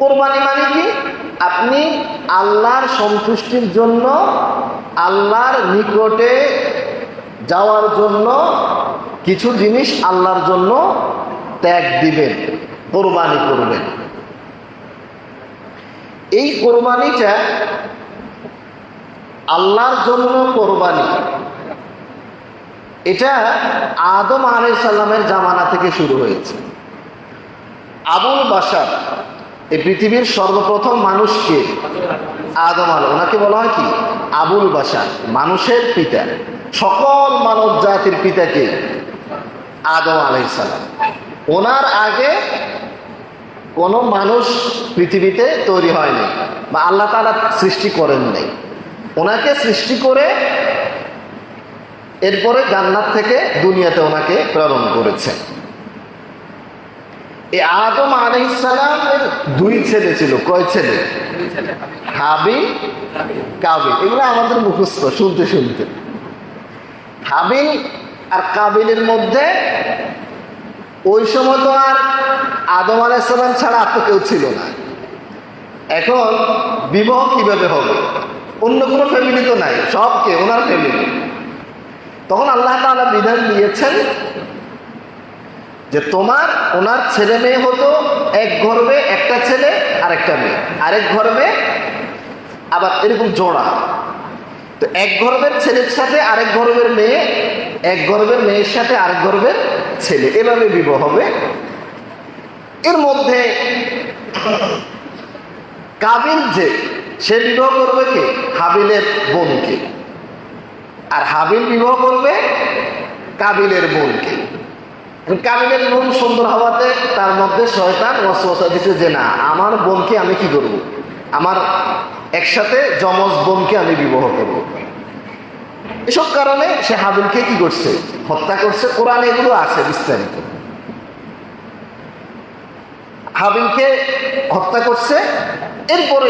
কোরবানি মানে কি? আপনি আল্লাহর সন্তুষ্টির জন্য, আল্লাহর নিকটে যাওয়ার জন্য কিছু জিনিস আল্লাহর জন্য ত্যাগ দিবেন, কোরবানি করবেন। এই কোরবানিটা আল্লাহর জন্য কোরবানি, এটা আদম আলাইহিস সালামের জামানা থেকে শুরু হয়েছে। আবুল বাশার, এই পৃথিবীর সর্বপ্রথম মানুষকে আদম আলাইহিস, ওনাকে বলা হয় কি? আবুল বাশার, মানুষের পিতা। সকল মানব জাতির পিতাকে আদম আলাইহিস সালাম। ওনার আগে কোনো মানুষ পৃথিবীতে তৈরি হয়নি, বা আল্লাহ তাআলা সৃষ্টি করেন নাই। ওনাকে সৃষ্টি করে এরপরে জান্নাত থেকে দুনিয়াতে ওনাকে প্রেরণ করেছেন। এই আদম আলাইহিস সালামের দুই ছেলে ছিল। কয় ছেলে? হাবিল, কাবিল। এগুলো আমাদের মুখস্থ শুনতে শুনতে। হাবিল আর কাবিলের মধ্যে ওই সময় তো আর আদম আলাইহিস সালাম ছাড়া আর তো কেউ ছিল না। এখন বিবাহ কিভাবে হবে? অন্য কোনো ফ্যামিলি তো নাই, সবকে ওনার ফ্যামিলি। তখন আল্লাহ তাআলা বিধান দিয়েছেন যে ওনার ছেলে মেয়ে হতো, এক গর্ভে একটা ছেলে আর একটা মেয়ে, আরেক গর্ভে আবার এরকম জোড়া। তো এক গর্ভের ছেলের সাথে আরেক গর্ভের মেয়ে, এক গর্ভের মেয়ের সাথে আরেক গর্ভের ছেলে, এভাবে বিবাহ হবে। এর মধ্যে কাবিল যে, সে বিবাহ করবে কে? হাবিলের বোনকে। আর হাবিল বিবাহ করবে কাবিলের বোনকে। কাবিলের বোন সুন্দর হওয়াতে তার মধ্যে শয়তান ওয়াসওয়াসা দিচ্ছে যে না, আমার বোনকে আমি কি করব, আমার একসাথে যমজ বোনকে আমি বিবাহ করব। এসব কারণে সে হাবিলকে কি করছে? হত্যা করছে। কোরআনে এগুলো আছে বিস্তারিত। হাবিলকে হত্যা করছে। এরপরে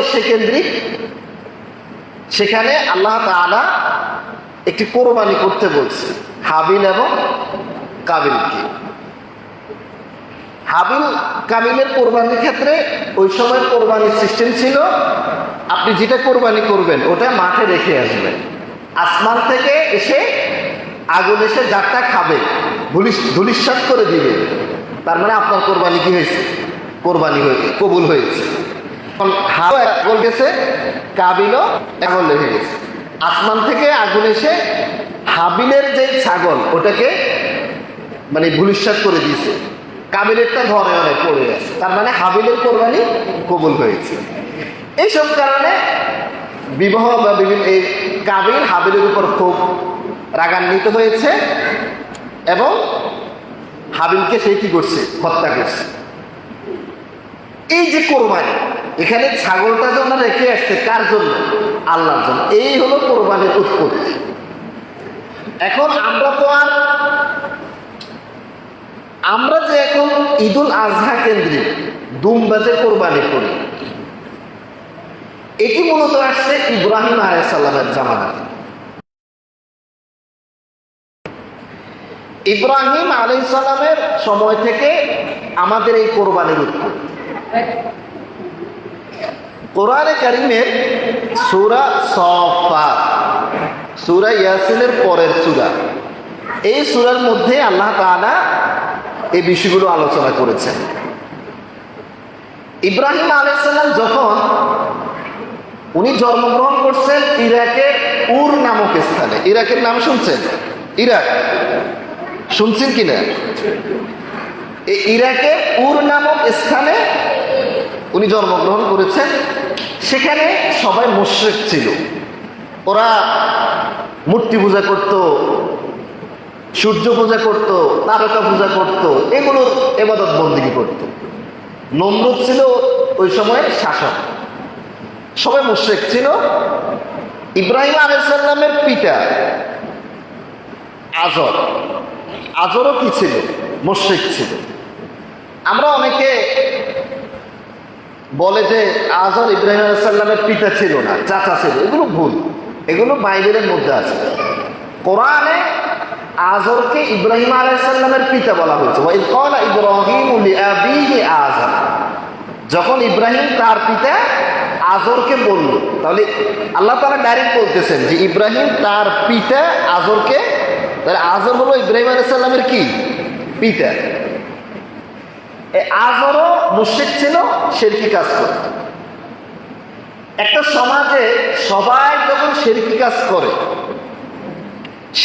সেখানে আল্লাহ তাআলা একটি কোরবানি করতে বলছে হাবিল এবং কাবিলকে। হাবিল কাবিলের কোরবানির ক্ষেত্রে ওই সময় কোরবানির সিস্টেম ছিল, আপনি যেটা কোরবানি করবেন ওটা মাঠে রেখে আসবেন। আসমান থেকে এসে আগুন এসে যারটা খাবে ধুলিস্যাৎ করে দিবে, তার মানে আপনার কোরবানি কি হয়েছে? কোরবানি হয়েছে, কবুল হয়েছে। হাবিল গেছে, কাবিলও এখন রেখে গেছে। আসমান থেকে আগুন এসে হাবিলের যে ছাগল ওটাকে মানে ধুলিস্যাৎ করে দিয়েছে, কাবিলেরটা ঘরে অনেক পড়ে গেছে। তার মানে হাবিলের কোরবানি কবুল হয়েছে। এইসব কারণে বিবাহ বা বিভিন্ন এই কাবিল হাবিলের উপর খুব রাগান্বিত হয়েছে এবং হাবিলকে সে কি করছে? হত্যা করছে। এই যে কোরবানি, এখানে ছাগলটা যে ওনারা রেখে আসছে কার জন্য? আল্লাহর জন্য। এই হলো কোরবানির উৎপত্তি। এখন আমরা যে এখন ঈদুল আজহা কেন্দ্রিক দুম্বাজে কোরবানি করি, এটি মূলত আসছে ইব্রাহিম আলাইহিস সালামের জামানাতে। ইব্রাহিম আলাইহিস সালামের সময় থেকে আমাদের এই কোরবানির উৎপত্তি। কোরআনে কারীমের সূরা সাফফাত, সূরা ইয়াসিনের পরের সূরা, এই সূরার মধ্যে আল্লাহ তাআলা এই বিষয়গুলো আলোচনা করেছেন। ইব্রাহিম আলাইহিস সালাম যখন উনি জন্মগ্রহণ করছেন ইরাকের উর নামক স্থানে। ইরাকের নাম শুনছেন? ইরাক শুনছেন কিনা? এই ইরাকের উর নামক স্থানে উনি জন্মগ্রহণ করেছেন। সেখানে সবাই মুশরিক ছিল। ওরা মূর্তি পূজা করত, সূর্য পূজা করত, তারকা পূজা করত, এগুলোর ইবাদত বন্দেগী করত। নমরুদ ছিল ওই সময়ের শাসক। সবাই মুশরিক ছিল। ইব্রাহিম আলাইহিস সালামের পিতা আজরও কি ছিল? মুশরিক ছিল। আমরা অনেকে বলে যে আজর ইব্রাহিম আলাইহিস সালামের পিতা ছিল না, চাচা ছিল। এগুলো ভুল। এগুলো বাইবেলের মধ্যে আছে। কোরআনে আজরকে ইব্রাহিম আলাইহিস সালামের পিতা বলা হয়েছে। ওয়া ইয ক্বালা ইব্রাহিমু লিআবিহি আযর, যখন ইব্রাহিম তার পিতা আজরকে বলল, তাহলে আল্লাহ তাআলা ডাইরেক্ট বলতেছেন যে ইব্রাহিম তার পিতা আজরকে, তাহলে আজর হলো ইব্রাহিম আলাইহিস সালামের কি পিতা। আজরও মুশরিক ছিল, শিরকি কাজ করত। একটা সমাজে সবাই যখন শিরকি কাজ করে,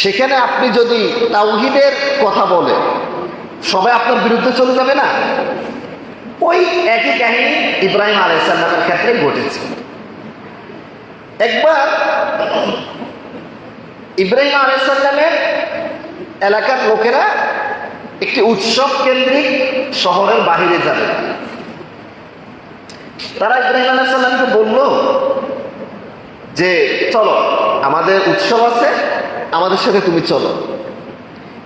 সেখানে আপনি যদি তাওহীদের কথা বলেন, সবাই আপনার বিরুদ্ধে চলে যাবে না? ওই একই কাহিনী ইব্রাহিম আলাইহিস সালামের ক্ষেত্রে ঘটেছে। একবার ইব্রাহিম আলাইহিস সালামের এলাকার লোকেরা একটি উৎসব কেন্দ্রিক শহরের বাহিরে যাবে। তারা ইব্রাহিম আলাইহিস সালামকে বলল যে চলো, আমাদের উৎসব আছে, আমাদের সাথে তুমি চলো।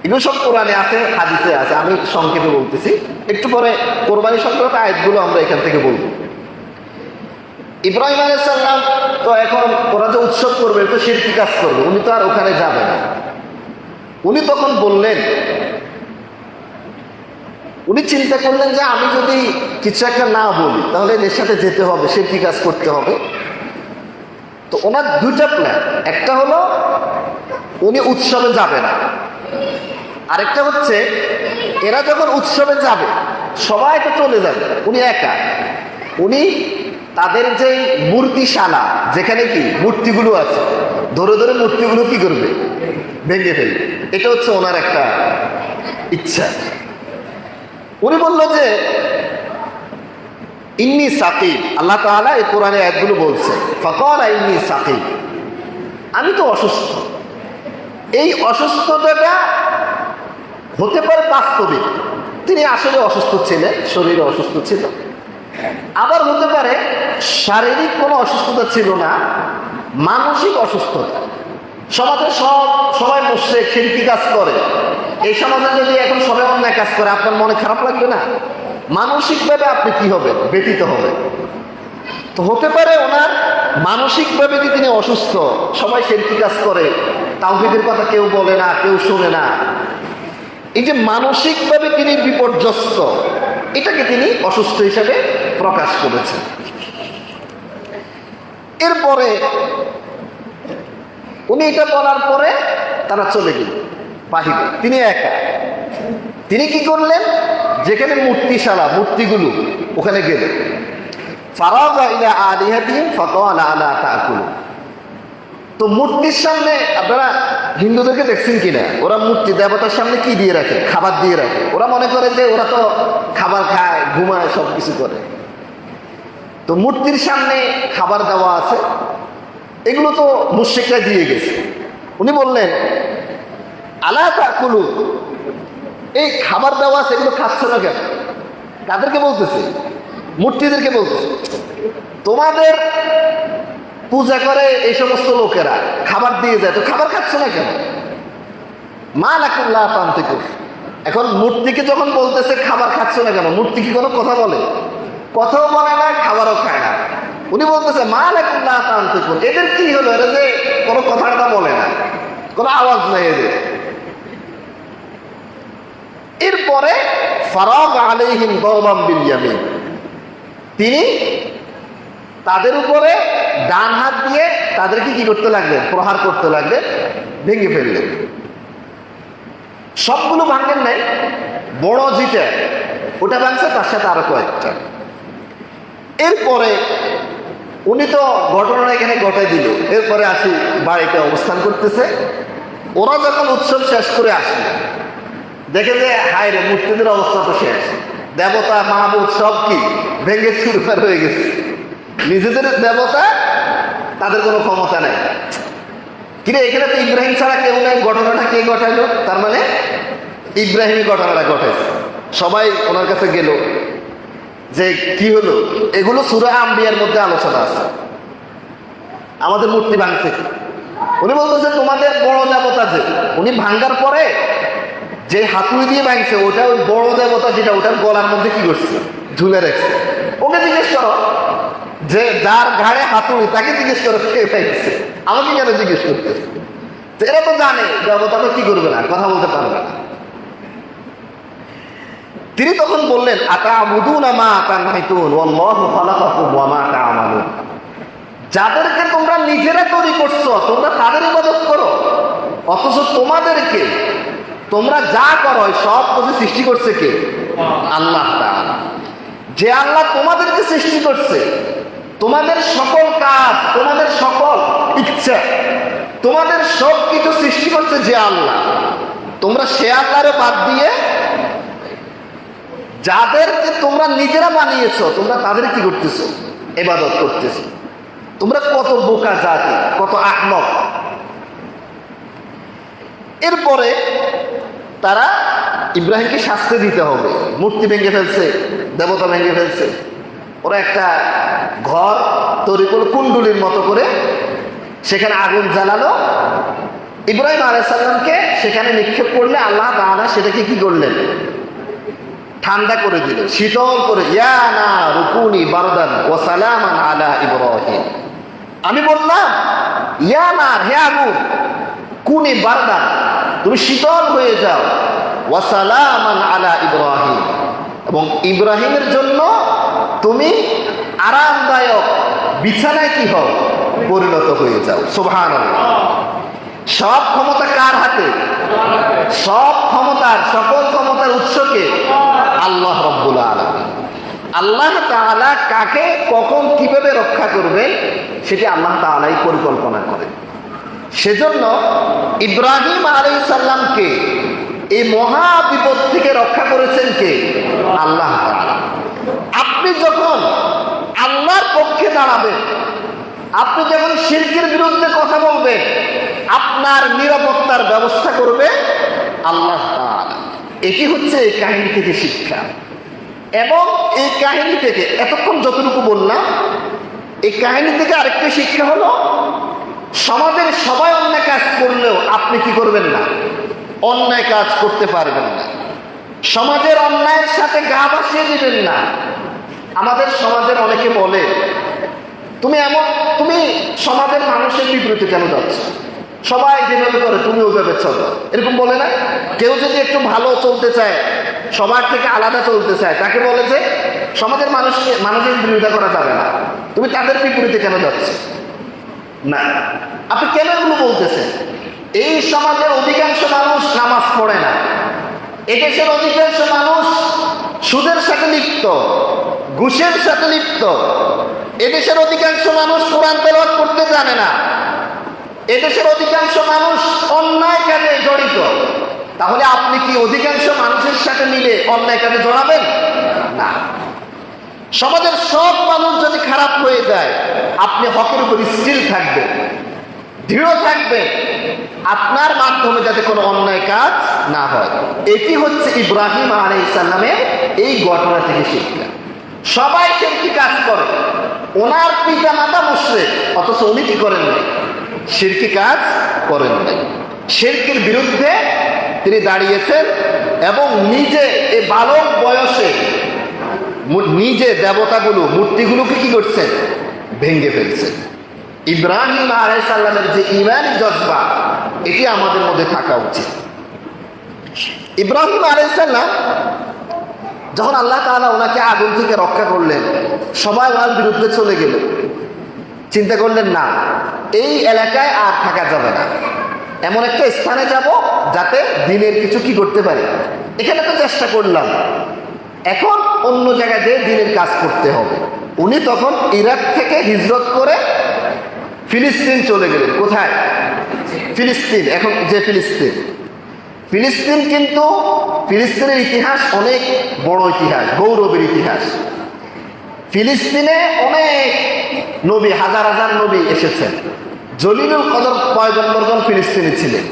এগুলো সব কোরআনে আছে, হাদিসে আছে, আমি সংক্ষেপে বলতেছি। একটু পরে কোরবানি সংক্রান্ত আয়াতগুলো আমরা এখান থেকে বলবো। ইব্রাহিম আলাইহিস সালাম তো এখন ওরা যে উৎসব করবে, তো শিরকি কাজ করবে, উনি তো আর ওখানে যাবে না। উনি তখন বললেন, উনি চিন্তা করলেন যে আমি যদি কিছু একটা না বলি তাহলে এর সাথে যেতে হবে, শিরকি কাজ করতে হবে। তো ওনার দুইটা প্ল্যান, একটা হলো উনি উৎসবে যাবে না, আরেকটা হচ্ছে এরা যখন উৎসবে যাবে সবাই তো চলে যাবে, উনি একা। উনি তাদের যে মূর্তিশালা, যেখানে কি মূর্তিগুলো আছে, ধরে ধরে মূর্তিগুলো কি করবে, ভেঙে ফেলবে। এটা হচ্ছে ওনার একটা ইচ্ছা। উনি বলল যে ইন্নী সাকিম, আল্লাহ তাআলা এই কোরআনে আয়াতগুলো বলছে, ফাকালা ইন্নী সাকিম, আমি তো অসুস্থ। এই অসুস্থতাটা হতে পারে বাস্তবিক, তিনি আসলে অসুস্থ ছিলেন, শরীরে অসুস্থ ছিল। আবার হতে পারে শারীরিক কোনো অসুস্থতা ছিল না, মানসিক অসুস্থতা। সমাজে সবাই মুশরিক, শিরকি কাজ করে। এই সমাজে যদি এখন সবাই অন্যায় কাজ করে, আপনার মনে খারাপ লাগবে না? মানসিকভাবে আপনি কি হবে, ব্যথিত হবে। তো হতে পারে ওনার মানসিকভাবে যে তিনি অসুস্থ, সবাই শিরকি কাজ করে, তাওহীদের কথা কেউ বলে না, কেউ শুনে না, এই যে মানসিকভাবে তিনি বিপর্যস্ত, এটাকে তিনি অসুস্থ হিসাবে প্রকাশ করেছেন। এরপরে উনি এটা বলার পরে তারা চলে গেল বাহিরে, তিনি একা। তিনি কি করলেন, যেখানে মূর্তিশালা, মূর্তিগুলো, ওখানে গেলেন। ফারাগা ইলা আলিহাতিহিম ফাকালা আলা তাকুলু। তো মূর্তির সামনে, আপনারা হিন্দুদেরকে দেখছেন কিনা, ওরা মূর্তি দেবতার সামনে কি দিয়ে রাখে, খাবার দিয়ে রাখে। ওরা মনে করে যে ওরা তো খাবার খায়, ঘুমায়, সব কিছু করে। তো মূর্তির সামনে খাবার দেওয়া আছে, এগুলো তো মুশরিকরা দিয়ে গেছে। উনি বললেন আলা তাকুলু, এই খাবার দেওয়া আছে, এগুলো খাচ্ছ না কেন? কাদেরকে বলতেছে? মূর্তিদেরকে বলতেছে। তোমাদের পূজা করে এই সমস্ত লোকেরা, খাবার দিয়ে যায়, তো খাবার খাচ্ছ না কেন? মা লাকুল্লাহ পান্তিকুম। এখন মূর্তিকে যখন বলতেছে খাবার খাচ্ছ না কেন, মূর্তি কি কোনো কথা বলে? কথাও বলে না, খাবারও খায় না। উনি বলতেছে মা লাকুল্লাহ পান্তিকুম, এদের কি হলো, এরা যে কোনো কথাটা বলে না, কোনো আওয়াজ নেই এদের। এরপরে ফারাগ আলাইহিম দারবাম বিল ইয়ামিন, তিনি তাদের উপরে ডান হাত দিয়ে তাদেরকে কি করতে লাগলেন, প্রহার করতে লাগলেন, ভেঙে ফেললেন। সবগুলো ভাঙেন নাই, বড় যেটা ওটা ভাঙছে, তার সাথে আরো কয়েকটা। এরপরে উনি তো ঘটনাটা এখানে ঘটাই দিল। এরপরে আসি বাড়িতে অবস্থান করতেছে। ওরা যখন উৎসব শেষ করে আসে, দেখে যে হায় রে, মূর্তিদের অবস্থা তো শেষ, দেবতা মাহবুব সব কি ভেঙে চুরমার হয়ে গেছে। নিজেদের দেবতা, তাদের কোনো ক্ষমতা নেই। কিন্তু এখানে তো ইব্রাহিম ছাড়া কেউ নেই। ঘটনাটা কে ঘটাইলো? তার মানে ইব্রাহিমই ঘটনাটা ঘটাইছে। সবাই ওনার কাছে গেল যে কি হলো। এগুলো সূরা আম্বিয়ার মধ্যে আলোচনা আছে। আমাদের মূর্তি ভাঙছে, উনি বলতেছে তোমাদের বড় দেবতা যে, উনি ভাঙ্গার পরে যে হাতুড়ি দিয়ে ভাঙছে, ওটা ওই বড় দেবতা যেটা, ওটার গলার মধ্যে কি করছে, ঝুলে রাখছে। ওকে জিজ্ঞেস করো, যে যার ঘাড়ে হাতুড়ি, তাকে জিজ্ঞেস করো কে ভাঙছে, আমাকে কেন জিজ্ঞেস করতেছে? এরা তো জানে দেবতা তো কি করবে না, কথা বলতে পারবে না। তিনি তখন বললেন, আতা'বুদুনা মা তানহিতুন ওয়াল্লাহু খালাকাকুম ওয়া মা তা'মালুন। যাদেরকে তোমরা নিজেরা তৈরি করছো তোমরা তাদের ইবাদত করো, অথচ তোমাদেরকে তোমরা যা করো সব কিছু সৃষ্টি করছে কে? আল্লাহ তাআলা। যে আল্লাহ তোমাদেরকে সৃষ্টি করছে, তোমাদের সকল কাজ, তোমাদের সকল ইচ্ছা, তোমাদের সব কিছু সৃষ্টি করছে যে আল্লাহ, তোমরা সে আল্লাহরে বাদ দিয়ে যাদেরকে তোমরা নিজেরা বানিয়েছো তোমরা তাদের কি করতেছো? ইবাদত করতেছো। তোমরা কত বোকা জাতি, কত আহমক। এরপরে তারা ইব্রাহিমকে শাস্তি দিতে হবে। মূর্তি ভেঙে ফেলছে, দেবতা ভেঙে ফেলছে। ওরা একটা ঘর তৈরি করে কুণ্ডুলির মতো করে সেখানে আগুন জ্বালালো। ইব্রাহিম আলাইহিস সালামকে সেখানে নিক্ষেপ করলে আল্লাহ তাআলা সেটাকে কি করলেন? ঠান্ডা করে দিল, শীতল করে। ইয়া নারু কুনি বারদান ওয়া সালামান আলা ইব্রাহিম। আমি বললাম, ইয়া নার, হে আগুন, কুনি বারদান, তুমি শীতল হয়ে যাও, ওয়া সালামান আলা ইব্রাহিম, এবং ইব্রাহিমের জন্য তুমি আরামদায়ক বিছানায় কি হও? পরিণত হয়ে যাও। সুবহানাল্লাহ। সব ক্ষমতা কার হাতে? সব ক্ষমতার, সকল ক্ষমতার উৎসকে আল্লাহ রাব্বুল আলামিন। আল্লাহ তাআলা কাকে কখন কিভাবে রক্ষা করবেন সেটি আল্লাহ তাআলাই পরিকল্পনা করেন। সেজন্য ইব্রাহিম আলাইহিস সালামকে এই মহা বিপদ থেকে রক্ষা করেছেন কে? আল্লাহ তাআলা। আপনি যখন আল্লাহর পক্ষে দাঁড়াবেন, আপনি যখন শিরকের বিরুদ্ধে কথা বলবেন, আপনার নিরাপত্তার ব্যবস্থা করবে আল্লাহ তাআলা। এটি হচ্ছে এই কাহিনী থেকে শিক্ষা। এবং এই কাহিনী থেকে এতক্ষণ যতটুকু বললাম, এই কাহিনী থেকে আরেকটা শিক্ষা হলো, সমাজের সবাই অন্যায় কাজ করলেও আপনি কি করবেন না? অন্যায় কাজ করতে পারবেন না। সমাজের অন্যায়ের সাথে গা ভাসিয়ে দিবেন না। আমাদের সমাজের অনেকে বলে, তুমি সমাজের মানুষের বিপরীতে কেন যাচ্ছ? সবাই যেভাবে করে তুমি ওইভাবে চলো, এরকম বলে না? কেউ যদি একটু ভালো চলতে চায়, সবার থেকে আলাদা চলতে চায়, তাকে বলে যে সমাজের মানুষের বিরোধিতা করা যাবে না, তুমি তাদের বিপরীতে কেন যাচ্ছ? না, আপনি কেন এগুলো বলতেছেন? এই সমাজের অধিকাংশ মানুষ নামাজ পড়ে না, এদেশের অধিকাংশ মানুষ সুদের সাথে লিপ্ত, ঘুষের সাথে লিপ্ত, এদেশের অধিকাংশ মানুষ কোরআন তেলাওয়াত করতে জানে না, এদেশের অধিকাংশ মানুষ অন্যায় কাজে জড়িত। তাহলে আপনি কি অধিকাংশ মানুষের সাথে মিলে অন্যায় কাজে জড়াবেন? না। সমাজের সব মানুষ যদি খারাপ হয়ে যায়, আপনি হকের উপর স্থির থাকবেন, দৃঢ় থাকবেন, আপনার মাধ্যমে যাতে কোনো অন্যায় কাজ না হয়। এটি হচ্ছে ইব্রাহিম আলাইহিস সালামের এই ঘটনা থেকে শিক্ষা। সবাই শিরকি কাজ করে, ওনার পিতা মাতা মুশরিক, অথচ উনি কি করেন নাই? শিরকি কাজ করেন নাই। শিরকের বিরুদ্ধে তিনি দাঁড়িয়েছেন এবং নিজে এই বালক বয়সে নিজে দেবতাগুলো, মূর্তিগুলোকে কি করছেন? ভেঙে ফেলছেন। ইব্রাহিম আলাইহিস সালামের যে ঈমানি জজবা, এটি আমাদের মধ্যে থাকা উচিত। ইব্রাহিম আলাইহিস সালাম যখন আল্লাহ তাআলা ওনাকে আগুন থেকে রক্ষা করলেন, সবাই ওনার বিরুদ্ধে চলে গেল। চিন্তা করলেন, না, এই এলাকায় আর থাকা যাবে না, এমন একটা স্থানে যাব যাতে দিনের কিছু কি করতে পারি। এখানে তো চেষ্টা করলাম, এখন অন্য জায়গায় যেয়ে দিনের কাজ করতে হবে। উনি তখন ইরাক থেকে হিজরত করে ফিলিস্তিন চলে গেলেন। কোথায়? ফিলিস্তিন। এখন যে ফিলিস্তিন কিন্তু ফিলিস্তিনের ইতিহাস অনেক বড় ইতিহাস, গৌরবের ইতিহাস। ফিলিস্তিনে অনেক নবী, হাজার হাজার নবী এসেছেন। জলিলুল কদর পয়গম্বরগণ ফিলিস্তিনে ছিলেন।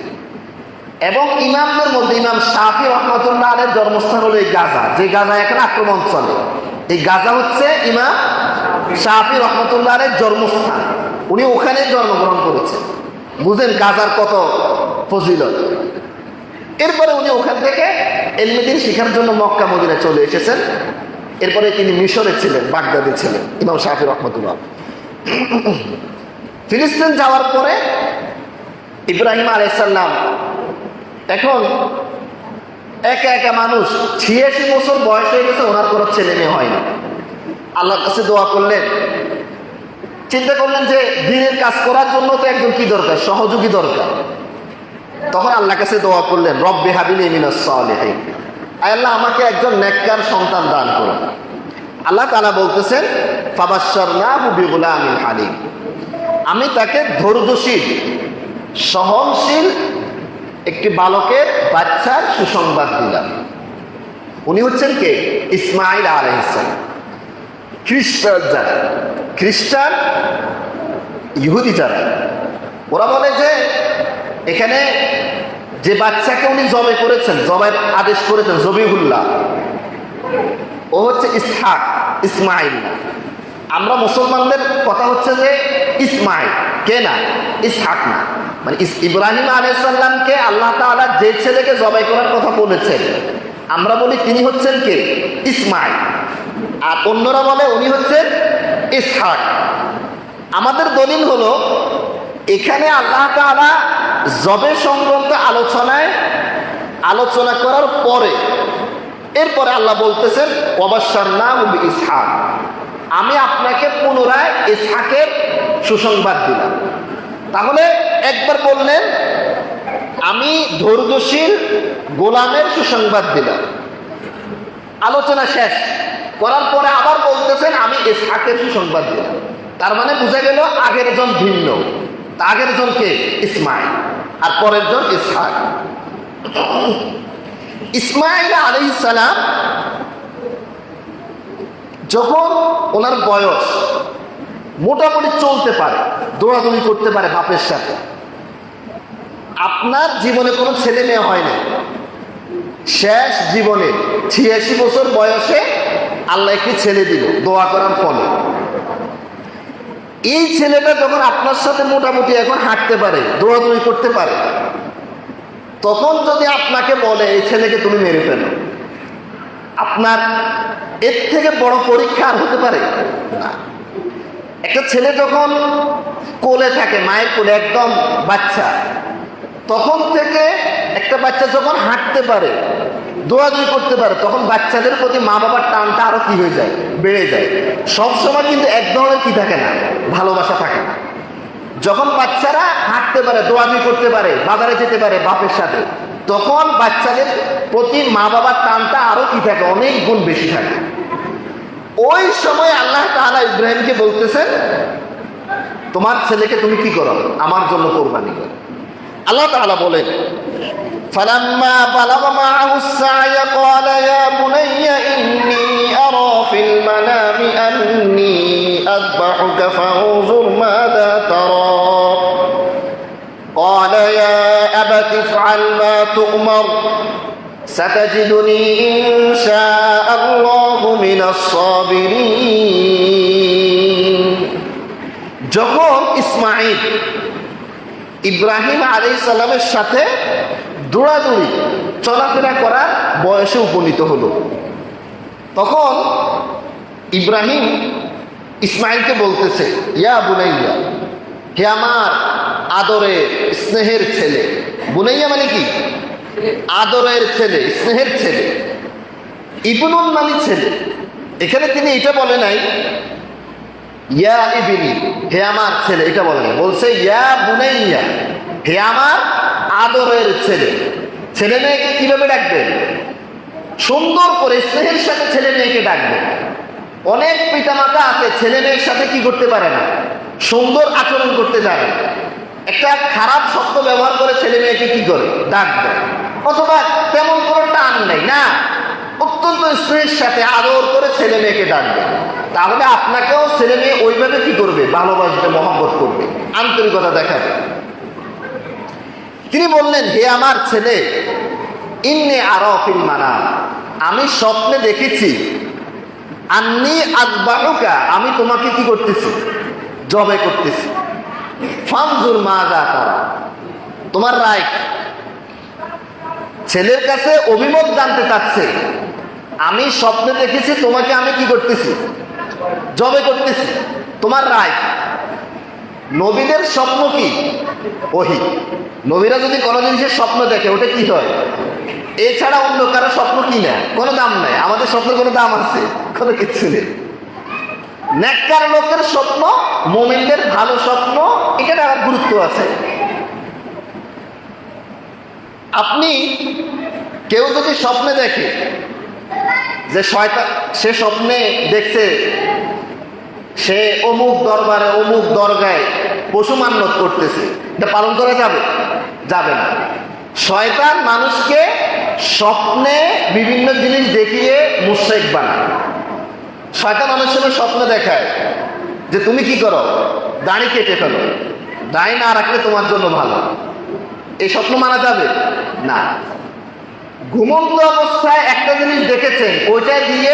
এবং ইমামদের মধ্যে ইমাম শাফি রাহমাতুল্লাহ আলাইহির জন্মস্থান হলো এই গাজা, যে গাজা এখন আক্রমণ চলে। এই গাজা হচ্ছে ইমাম শাফি রাহমাতুল্লাহ আলাইহির জন্মস্থান। উনি ওখানে জন্মগ্রহণ করেছেন। বুঝেন গাজার কত ফজিলত। এরপরে উনি ওখান থেকে ইলমে দ্বীন শিখার জন্য মক্কা মদিনায় চলে এসেছেন। এরপরে তিনি মিশরে ছিলেন, বাগদাদে ছিলেন ইমাম শাফি রাহমাতুল্লাহ। ফিলিস্তিন যাওয়ার পরে ইব্রাহিম আলাইহিস সালাম এখন একা একা মানুষ, 86 বছর বয়স হয়ে গেছে, ওনার কোনো ছেলে মেয়ে হয় না। আল্লাহর কাছে দোয়া করলেন, চিন্তা করলেন যে দিনের কাজ করার জন্য তো একজন কি দরকার, সহযোগী দরকার। তখন আল্লাহর কাছে দোয়া করলেন, রব্বি হাবিলি মিনাস সালিহিন, আয় আল্লাহ আমাকে একজন নেককার সন্তান দান করুন। আল্লাহ তাআলা বলতেছেন, ফাবাশশারনাহু বিগুলামিন হালিম, আমি তাকে ধৈর্যশীল সহনশীল একটি বালকের বাচ্চার সুসংবাদ দিলাম। উনি হচ্ছেন কে? ইসমাঈল আলাইহিস সালাম। খ্রিস্টান ইহুদি যারা, ওরা বলে যে এখানে যে বাচ্চাকে উনি জবাই করেছেন, জবাইয়ের আদেশ করেছেন, জবিহুল্লাহ, ও হচ্ছে ইসহাক, ইসমাঈল না। আমরা মুসলমানদের কথা হচ্ছে যে ইসমাঈল, কে না? ইসহাক না। মানে ইব্রাহিম আলাইহিস সালামকে আল্লাহ তাআলা যে ছেলেকে জবাই করার কথা বলেছেন, আমরা বলি তিনি হচ্ছেন কে? ইসমাঈল। আর অন্যরা বলে উনি হচ্ছেন ইসহাক। আমাদের দলিল হলো, এখানে আল্লাহ তাআলা জবে সংক্রান্ত আলোচনা করার পরে এরপরে আল্লাহ বলতেছেন, ওয়াবাশশারনাহু বিইসহাক, আমি আপনাকে পুনরায় ইসহাকের সুসংবাদ দিলাম। তাহলে একবার বললেন আমি ধৈর্যশীল গোলামের সুসংবাদ দিলাম, আলোচনা শেষ করার পরে আবার বলতেছেন আমি ইসহাকের সুসংবাদ দিলাম। তার মানে বোঝা গেল আগের জন ভিন্ন, আগের জন কে? ইসমাঈল, আর পরের জন ইসহাক। ইসমাঈল আলাইহিস সালাম যখন ওনার বয়স, মোটামুটি চলতে পারে, দৌড়াদৌড়ি করতে পারে বাপের সাথে। আপনার জীবনে কোনো ছেলে মেয়ে হয় না, শেষ জীবনে 86 বছর বয়সে আল্লাহ একটি ছেলে দিল দোয়া করার ফলে। এই ছেলেটা যখন আপনার সাথে মোটামুটি এখন হাঁটতে পারে, দৌড়াদৌড়ি করতে পারে, তখন যদি আপনাকে বলে এই ছেলেকে তুমি মেরে ফেলো, আপনার এর থেকে বড় পরীক্ষা আর হতে পারে না। একটা ছেলে যখন কোলে থাকে, মায়ের কোলে, একদম বাচ্চা, তখন থেকে একটা বাচ্চা যখন হাঁটতে পারে, দৌড়াদৌড়ি করতে পারে, তখন বাচ্চাদের প্রতি মা বাবার টানটা আরো কি হয়ে যায়, বেড়ে যায়। সবসময় কিন্তু এক ধরনের কি থাকে না, ভালোবাসা থাকে না। যখন বাচ্চারা হাঁটতে পারে, দৌড়াদৌড়ি করতে পারে, বাজারে যেতে পারে বাপের সাথে, তখন বাচ্চাদের প্রতি মা বাবার টানটা আরো কি থাকে, অনেক গুণ বেশি থাকে। ওই সময় আল্লাহ তাআলা ইব্রাহিমকে বলতেছেন, তোমার ছেলেকে তুমি কি করো, আমার জন্য কোরবানি করো। আল্লাহ তাআলা বলেন, ফালাম্মা বালাগা মাআহু السعي قال يا بني إني أرى في المنام أني أذبحك فانظر ماذا ترى قال يا أبت افعل ما تؤمر ستجدني إن شاء الله من الصابرين। যখন ইসমাঈল ইব্রাহিম আলাইহিস সালামের সাথে দৌড়াদৌড়ি চলাফেরা করার বয়সে উপনীত হলো, তখন ইব্রাহিম ইসমাঈলকে বলতেছে, ইয়া বুনাইয়া, হে আমার আদরের স্নেহের ছেলে। বুনাইয়া মানে কি? আদরের ছেলে, স্নেহের ছেলে। ইবনুন মানে ছেলে। এখানে তিনি এটা বলে নাই ইয়া ইবনি, হে আমার ছেলে, এটা বলে নাই, বলছে ইয়া বুনাইয়া, হে আমার আদরের ছেলে। ছেলে মেয়েকে কিভাবে ডাকবেন? সুন্দর করে স্নেহের সাথে ছেলে মেয়েকে ডাকবেন। অনেক পিতামাতা আছে ছেলে মেয়ের সাথে কি করতে পারে না, সুন্দর আচরণ করতে পারে না, একটা খারাপ শব্দ ব্যবহার করে ছেলে মেয়েকে কি করে, ডাকবে, অথবা তেমন কোনো টান নেই না, অত্যন্ত স্নেহের সাথে আদর করে ছেলে মেয়েকে ডাকবে। তাহলে আপনাকেও ছেলে মেয়ে ওইভাবে কি করবে, ভালোবাসবে, মহব্বত করবে, আন্তরিকতা দেখাবে। তিনি বললেন, হে আমার ছেলে, ইন্নী আরা ফিল মানাম, আমি স্বপ্নে দেখেছি, আন্নী আযবাহুকা, আমি তোমাকে কি করতেছি, জবাই করতেছি। ফানজুর মাযা তারা, তোমার রায়। ছেলের কাছে অভিমত জানতে চাচ্ছে, আমি স্বপ্নে দেখেছি তোমাকে আমি কি করতেছি, জবাই করতেছি, তোমার রায়। নবীদের স্বপ্ন কি? ওহী। নবীরা যদি কোনো জিনিসের স্বপ্ন দেখে ওটা কি হয়, এছাড়া অন্য কারো স্বপ্ন কি না, কোনো দাম নাই। আমাদের স্বপ্নের কোনো দাম আছে? কোনো কিছু নেই। নেককার লোকের স্বপ্ন, মুমিনদের ভালো স্বপ্ন, এখানে আবার গুরুত্ব আছে। আপনি কেউ যদি স্বপ্নে দেখে যে শয়তান, সে স্বপ্নে দেখছে সে অমুক দরবারে অমুক দরগায় পশু মান্যত করতেছে, এটা পালন করা যাবে? যাবে না। শয়তান মানুষকে স্বপ্নে বিভিন্ন জিনিস দেখিয়ে মুশরিক বানায়। শয়তান অনেক সময় স্বপ্ন দেখায় যে তুমি কি করো, দাড়ি কেটে ফেলো, দাড়ি না রাখলে তোমার জন্য ভালো। এই স্বপ্ন মানা যাবে না। ঘুমন্ত অবস্থায় একটা জিনিস দেখেছেন, ওইটা দিয়ে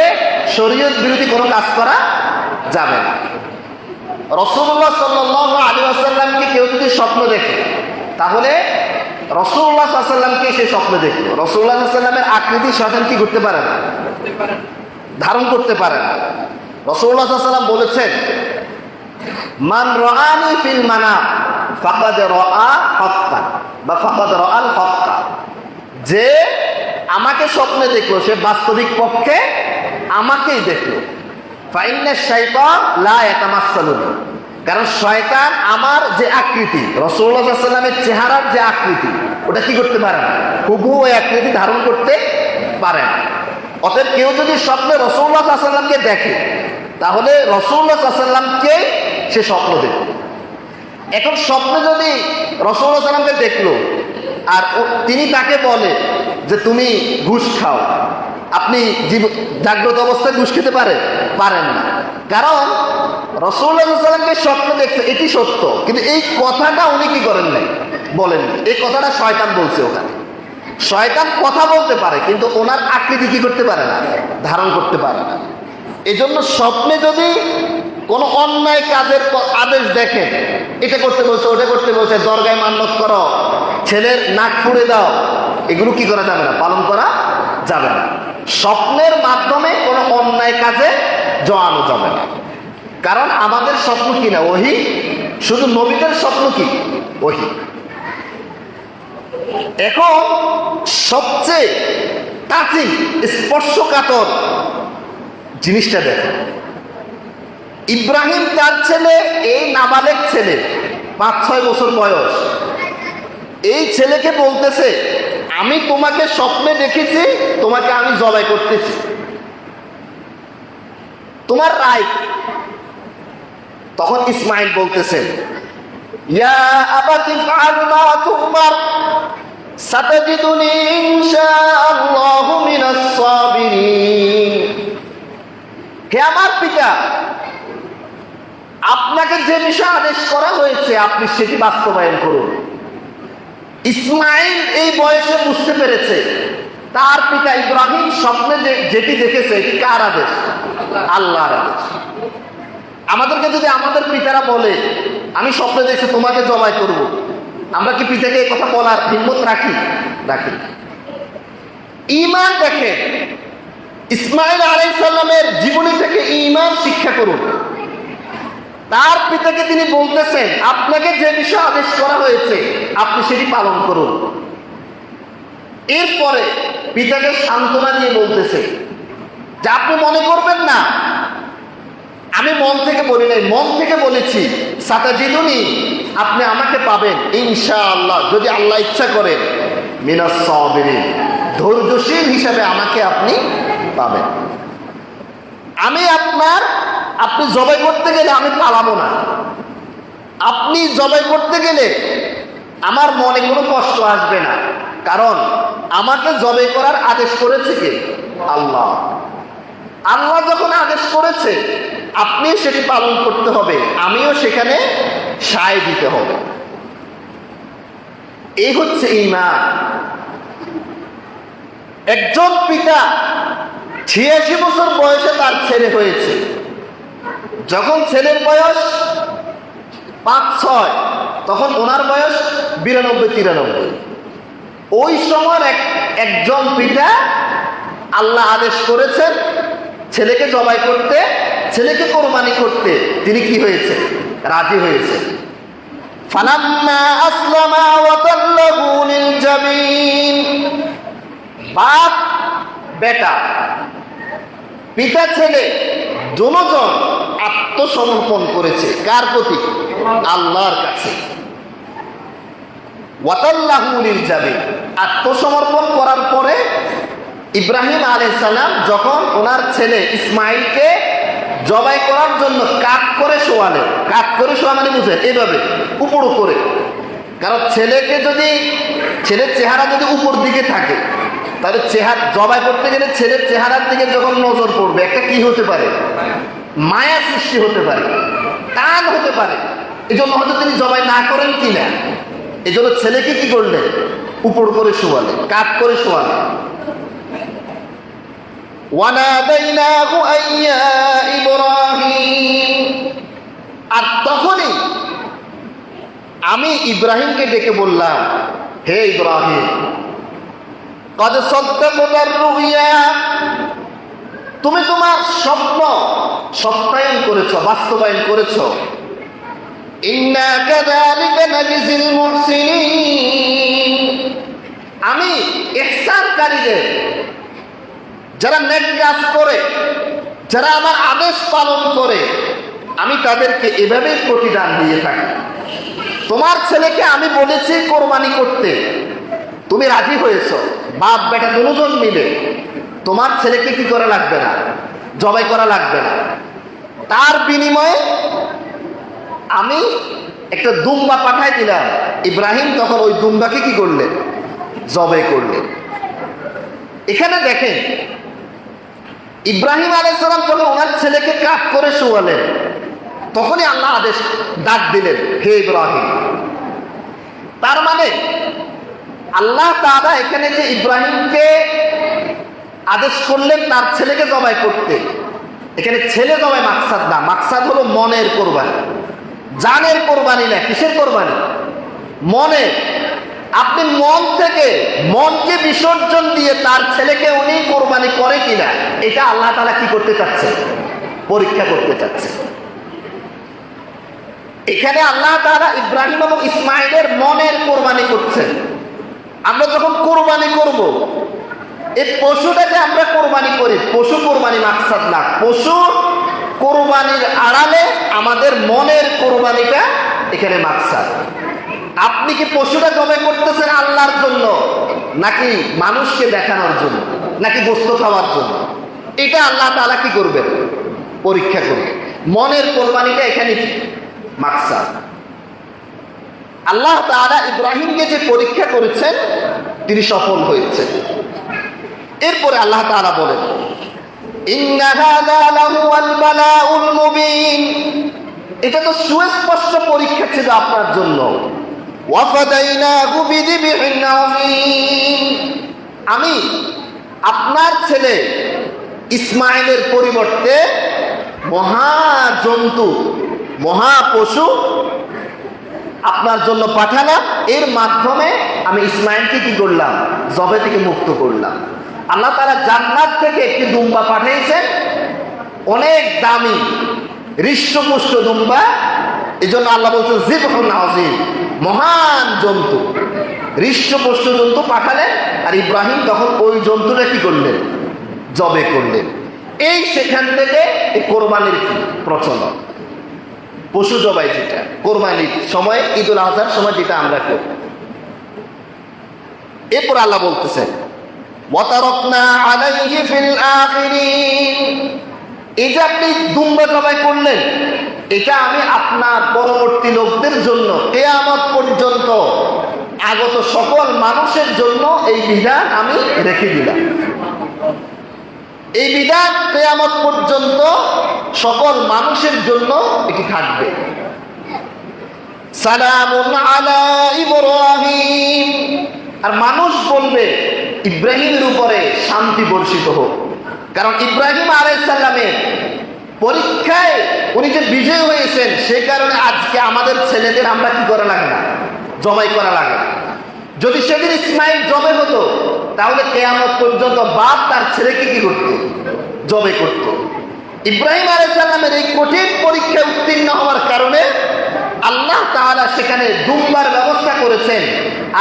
শরীয়ত বিরোধী কোনো কাজ করা যাবে না। রাসূলুল্লাহ সাল্লাল্লাহু আলাইহি ওয়াসাল্লামকে কেউ যদি স্বপ্ন দেখে, তাহলে রাসূলুল্লাহ সাল্লাল্লাহু আলাইহি ওয়াসাল্লামকে সে স্বপ্ন দেখলো। রাসূলুল্লাহ সাল্লাল্লাহু আলাইহি ওয়াসাল্লামের আকৃতি শয়তান কি করতে পারে না, ধারণ করতে পারে না। রাসূলুল্লাহ সাল্লাল্লাহু আলাইহি ওয়াসাল্লাম বলেছেন, মান রাআনি ফিল মানাম ফাকাদ রাআ হাক্কান বা ফাকাদ রাআল হাক্কা। যে আমাকে স্বপ্নে দেখলো সে বাস্তবিক পক্ষে আমাকেই দেখলো। ফাইন্না শাইতান লা ইয়াতামাসসালু, কারণ শয়তান আমার যে আকৃতি, রাসূলুল্লাহ সাল্লাল্লাহু আলাইহি ওয়াসাল্লামের চেহারার যে আকৃতি, ওটা কি করতে পারে না, হুবহু ওই আকৃতি ধারণ করতে পারে না। অতএব কেউ যদি স্বপ্নে রাসূলুল্লাহ সাল্লাল্লাহু আলাইহি ওয়াসাল্লামকে দেখে, তাহলে রাসূলুল্লাহ সাল্লাল্লাহু আলাইহি ওয়াসাল্লামকে সে স্বপ্ন দেখবে। এখন স্বপ্নে যদি রাসূলুল্লাহ সাল্লাল্লাহু আলাইহি ওয়াসাল্লামকে দেখলো আর তিনি তাকে বলে যে তুমি ঘুষ খাও, আপনি জাগ্রত অবস্থায় ঘুষ খেতে পারেন না। কারণ রাসূলুল্লাহ সাল্লাল্লাহু আলাইহি ওয়াসাল্লামকে স্বপ্ন দেখছে, এটি সত্য, কিন্তু এই কথাটা উনি কি করেন নাই, বলেন। এই কথাটা শয়তান বলছে। ওখানে শয়তান কথা বলতে পারে, কিন্তু ওনার আকৃতি কি করতে পারে না, ধারণ করতে পারে না। এজন্য স্বপ্নে যদি কোনো অন্যায় কাজের আদেশ দেখেন, এটা করতে বলছে, ওটা করতে বলছে, দরগায় মান্যত করো, ছেলের নাক ফুঁড়ে দাও, এগুলো কি করা যাবে না, পালন করা যাবে না। স্বপ্নের মাধ্যমে কোনো অন্যায় কাজে জড়ানো যাবে না। কারণ আমাদের স্বপ্ন কি না, ওহী। শুধু নবীদের স্বপ্ন কি, ওহী। এখন সবচেয়ে টাচিং, স্পর্শকাতর জিনিসটা দেখো। ইব্রাহিম তার ছেলে, এই নাবালেক ছেলে, 5-6 বছর বয়স, এই ছেলেকে বলতেছে, আমি তোমাকে স্বপ্নে দেখেছি, তোমাকে আমি জবাই করতেছি, তোমার রায়। তখন ইসমাইল বলতেছেন, ইয়া আবাতি ফাআল মা তুমার সাতাজিদুনি ইনশাআল্লাহু মিনাস সাবিরিন। হে আমার পিতা, আপনাকে যে বিষয় আদেশ করা হয়েছে আপনি সেটি বাস্তবায়ন করুন। ইসমাইল এই বয়সে বুঝতে পেরেছে তার পিতা ইব্রাহিম স্বপ্নে যেটি দেখেছে এটি কার আদেশ, আল্লাহর আদেশ। আমাদেরকে যদি আমাদের পিতারা বলে আমি স্বপ্নে দেখছি তোমাকে জবাই করব, আমরা কি পিতাকে এই কথা বলার হিম্মত রাখি? ঈমান দেখে, ইসমাইল আলাইহিস সালামের জীবনী থেকে ঈমান শিক্ষা করুন। তার পিতাকে তিনি বলতেছেন আপনাকে যে বিষয় আদেশ করা হয়েছে আপনি সেটি পালন করুন। এরপরে পিতাকে সান্ত্বনা দিয়ে বলতেছে যে আপনি মনে করবেন না আমি মন থেকে বলি নাই, মন থেকে বলেছি, সাতাজিদুনি, আপনি আমাকে পাবেন ইনশাআল্লাহ, যদি আল্লাহ ইচ্ছা করেন, মিনাস সাবিরিন, ধৈর্যশীল হিসাবে আমাকে আপনি পাবেন। আমি আপনি জবাই করতে গেলে আমি পালাবো না। আপনি জবাই করতে গেলে আমার মনে কোনো কষ্ট আসবে না, কারণ আমাকে জবাই করার আদেশ করেছে কে? আল্লাহ। আল্লাহ যখন আদেশ করেছে আপনি সেটি পালন করতে হবে, আমিও সেখানে সায় দিতে হবে। এই হচ্ছে ঈমান। একজন পিতা 86 বছর বয়সে তার ছেলে হয়েছে। যখন ছেলের বয়স 5-6, তখন ওনার বয়স 92-93। ওই সময় একজন পিতা আল্লাহ আদেশ করেছেন ছেলেকে জবাই করতে, ছেলেকে কোরবানি করতে, তিনি কি হয়েছে? রাজি হয়েছে। ফালাম্মা আসলামা ওয়া তাল্লাহু লিল জাবিন, বাপ বেটা, পিতা ছেলে দুজন আত্মসমর্পণ করেছে। কার প্রতি? আল্লাহর কাছে। ওয়াতাল্লাহু লিল জাবিন। আত্মসমর্পণ করার পরে ইব্রাহিম আলাইহিস সালাম যখন ওনার ছেলে ইসমাইলকে জবাই করার জন্য কাত করে শোয়ালেন। কাত করে শোয়া মানে বুঝেন, এভাবে উপর করে। কারণ ছেলের চেহারা যদি উপর দিকে থাকে, তাহলে জবাই করতে গেলে ছেলের চেহারার দিকে যখন নজর পড়বে, একটা কি হতে পারে? মায়া সৃষ্টি হতে পারে, টান হতে পারে। এই জন্য হয়তো তিনি জবাই না করেন কিনা, এই জন্য ছেলেকে কি করলেন? উপর করে শোয়ালেন, কাত করে শোয়ালেন। ওয়ানাদাইনাহু আইয়া ইব্রাহিম। আর তখনই আমি ইব্রাহিমকে ডেকে বললাম, হে ইব্রাহিম, কদ সাদ্দাকতার রুইয়া, তুমি তোমার স্বপ্ন সত্যায়ন করেছো, বাস্তবায়ন করেছো। ইন্না কাযালিকা নাজিজিল মুহসিনিন। আমি ইহসানকারীদের, যারা নেক কাজ করে, যারা আমার আদেশ পালন করে, আমি তাদেরকে এভাবেই প্রতিদান দিয়ে থাকি। তোমার ছেলেকে আমি বলেছি কোরবানি করতে, তুমি রাজি হয়েছো, বাপ বেটা দুজন মিলে। তোমার ছেলেকে কি করা লাগবে না? জবাই করা লাগবে না। তার বিনিময়ে আমি একটা দুম্বা পাঠাই দিলাম। ইব্রাহিম তখন ওই দুম্বাকে কি করলেন? জবাই করলেন। এখানে দেখেন, ইব্রাহিম আলাইহিস সালাম যখন ওনার ছেলেকে কাত করে শোয়ালেন, তখনই আল্লাহ আদেশ ডাক দিলেন, হে ইব্রাহিম। তার মানে আল্লাহ তাআলা এখানে যে ইব্রাহিমকে আদেশ করলেন তার ছেলেকে জবাই করতে, এখানে ছেলে জবাই মাকসাদ না। মাকসাদ হলো মনের কোরবানি, জানের কোরবানি না। কিসের কোরবানি? মনের। আপনি মন থেকে, মনকে বিসর্জন দিয়ে তার ছেলেকে উনি কোরবানি করে কিনা, এটা আল্লাহ তাআলা কি করতে চাচ্ছে? পরীক্ষা করতে চাচ্ছে। এখানে আল্লাহ তাআলা ইব্রাহিম এবং ইসমাইলের মনের কোরবানি করছেন। আমরা যখন কোরবানি করব, এই পশুটাকে আমরা কোরবানি করি, পশু কোরবানি মাকসাদ না। পশু কোরবানির আড়ালে আমাদের মনের কোরবানিটা এখানে মাকসাদ। আপনি কি পশুটা জবাই করতেছেন আল্লাহর জন্য, নাকি মানুষকে দেখানোর জন্য, নাকি গোশত খাওয়ার জন্য? এটা আল্লাহ তাআলা কি করবেন? পরীক্ষা করবেন। মনের কোরবানিটা এখানে মাকসাদ। আল্লাহ তাআলা ইব্রাহিমকে যে পরীক্ষা করেছেন, তিনি সফল হয়েছেন। এরপরে আল্লাহ তাআলা বলেন, ইন্না হাযা লাহুয়াল বালাউল মুবিন। এটা তো সুস্পষ্ট পরীক্ষা ছিল আপনার জন্য। ওয়াফাদাইনাহু বিযিবহিন আযীম। আমি আপনার ছেলে ইসমাইলের পরিবর্তে মহাজন্তু, মহাপশু আপনার জন্য পাঠালাম। এর মাধ্যমে আমি ইসমাইলকে কি করলাম? জবে থেকে মুক্ত করলাম। আল্লাহ তাআলা জান্নাত থেকে একটি দুম্বা পাঠিয়েছেন, অনেক দামি হৃষ্টপুষ্ট দুম্বা। এই জন্য আল্লাহ বলছেন যিবহুন আযীম, মহান জন্তু, হৃষ্টপুষ্ট জন্তু পাঠালেন। আর ইব্রাহিম তখন ওই জন্তুটা কি করলেন? জবে করলেন। এই সেখান থেকে এই কোরবানির কি প্রচলন, পশু জবাই, যেটা কোরবানির সময়, ঈদুল আজহার সময় যেটা আমরা করি। এরপর আল্লাহ বলতেছেন, ওয়াতারাকনা আলাইহি ফিল আখিরিন। এই যে আপনি দুম্বা জবাই করলেন, এটা আমি আপনার পরবর্তী লোকদের জন্য, কিয়ামত পর্যন্ত আগত সকল মানুষের জন্য এই বিধান আমি রেখে দিলাম। এই বিধান কিয়ামত পর্যন্ত সকল মানুষের জন্য এটি থাকবে। সালামুন আলা ইব্রাহিম। আর মানুষ বলবে ইব্রাহিমের উপরে শান্তি বর্ষিত হোক। কারণ ইব্রাহিম আলাইহিস সালামের পরীক্ষায় উনি যে বিজয় হয়েছেন, সেই কারণে আজকে আমাদের ছেলেদের আমরা কি করা লাগে না? জবাই করা লাগে। যদি সেদিন ইসমাইল জবে হতো, তাহলে কিয়ামত পর্যন্ত বাপ তার ছেলেকে কি করত? জবে করত। ইব্রাহিম আলাইহিস সালামের এই কঠিন পরীক্ষায় উত্তীর্ণ হওয়ার কারণে আল্লাহ তাআলা তাআলা সেখানে দুম্বার ব্যবস্থা করেছেন।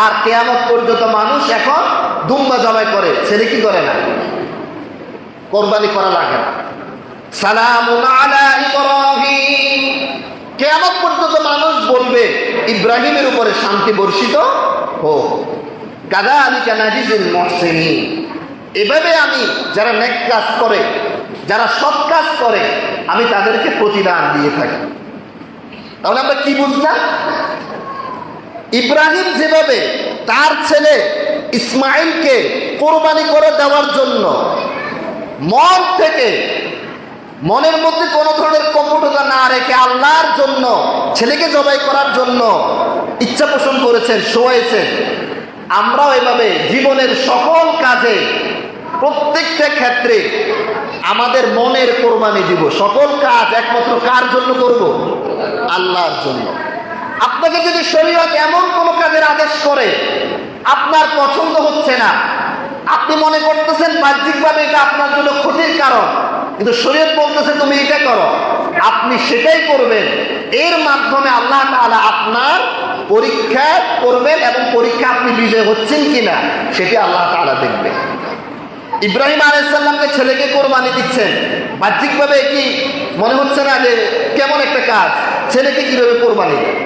আর কিয়ামত পর্যন্ত মানুষ এখন দুম্বা জবাই করে, ছেলে কি করে না, কোরবানি করা লাগে না। সালামুন আলা ইব্রাহিম, কিয়ামত পর্যন্ত মানুষ বলবে ইব্রাহিমের উপরে শান্তি বর্ষিত হোক। কাযালিকা নাজিজুল মুহসিনিন, এভাবে আমি যারা নেক কাজ করে, যারা সৎ কাজ করে, আমি তাদেরকে প্রতিদান দিয়ে থাকি। তাহলে আমরা কি বুঝলাম? ইব্রাহিম যেভাবে তার ছেলে ইসমাইলকে কোরবানি করে দেওয়ার জন্য মন থেকে, মনের মধ্যে কোনো ধরনের কপটতা না রেখে আল্লাহর জন্য ছেলেকে জবাই করার জন্য ইচ্ছা পোষণ করেছেন, শোয়াইছেন, আমরাও এভাবে জীবনের সকল কাজে প্রত্যেকটা ক্ষেত্রে আমাদের মনের কোরবানি দিব। সকল কাজ একমাত্র কার জন্য করব? আল্লাহর জন্য। আপনাকে যদি শরীয়ত এমন কোন কাজের আদেশ করে আপনার পছন্দ হচ্ছে না, আপনি মনে করতেছেন বাহ্যিকভাবে এটা আপনার জন্য ক্ষতির কারণ, কিন্তু শরীয়ত বলতেছে তুমি এটা করো, আপনি সেটাই করবেন। এর মাধ্যমে আল্লাহ তাআলা আপনার পরীক্ষা করবেন এবং পরীক্ষা আপনি বিজয় হচ্ছেন কিনা সেটি আল্লাহ তাআলা দেখবেন। ইব্রাহিম আলাইহিস সালামকে ছেলেকে কোরবানি দিচ্ছেন, বাহ্যিকভাবে কি মনে হচ্ছে না যে কেমন একটা কাজ, ছেলেকে কিভাবে কোরবানি দেন?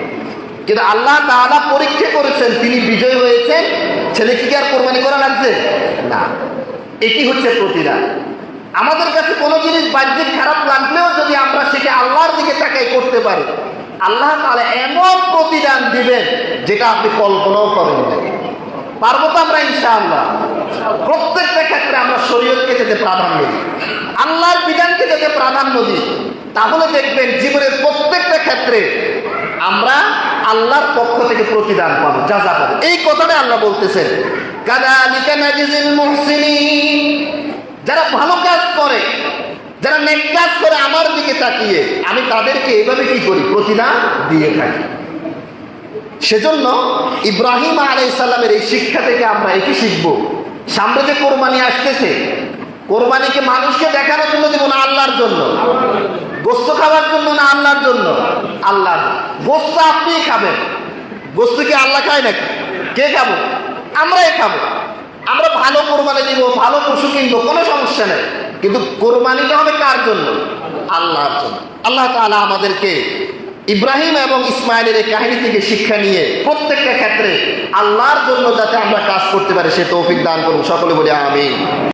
কিন্তু আল্লাহ তাআলা পরীক্ষা করেছেন, তিনি বিজয় হয়েছেন, ছেলেকে কি আর কোরবানি করা লাগছে না। এটি হচ্ছে প্রতিদান। আমাদের কাছে কোনো জিনিস বাহ্যিক খারাপ লাগলেও যদি আমরা সেটা আল্লাহর দিকে তাকাই করতে পারি, আল্লাহ তাআলা এমন প্রতিদান দিবেন যেটা আপনি কল্পনাও করেন না। পারবো তো আমরা ইনশাআল্লাহ? প্রত্যেকটা ক্ষেত্রে আমরা শরীয়তকে যেতে প্রাধান্য দিই, আল্লাহর বিধানকে যেতে প্রাধান্য দিই, তাহলে দেখবেন জীবনের প্রত্যেকটা ক্ষেত্রে আমরা আল্লাহর পক্ষ থেকে প্রতিদান পাবো, যাজা পাবো। এই কথাটা আল্লাহ বলতেছেন, কাযালিকা নাজিজুল মুহসিনিন, যারা ভালো কাজ করে, যারা নেক কাজ করে আমার দিকে তাকিয়ে আমি তাদেরকে এইভাবে কি করি? প্রতিদান দিয়ে থাকি। সেজন্য ইব্রাহিম আলাইহিস সালামের এই শিক্ষা থেকে আমরা এটি শিখব, সামনে যে কোরবানি আসতেছে, কোরবানিকে মানুষকে দেখানোর জন্য দিব না আল্লাহর জন্য, গোস্ত খাওয়ার জন্য না আল্লাহর জন্য, আল্লাহর। গোস্ত আপনিই খাবেন, গোস্ত কি আল্লাহ খায় নাকি? কে খাবো? আমরাই খাবো। আমরা ভালো কোরবানি দিব, ভালো পশু কিনবো, কোনো সমস্যা নেই, কিন্তু কোরবানিটা হবে কার জন্য? আল্লাহর জন্য। আল্লাহ তাআলা আমাদেরকে ইব্রাহিম এবং ইসমাইলের এই কাহিনী থেকে শিক্ষা নিয়ে প্রত্যেকটা ক্ষেত্রে আল্লাহর জন্য যাতে আমরা কাজ করতে পারি সে তৌফিক দান করুন। সকলে বলি আমিন।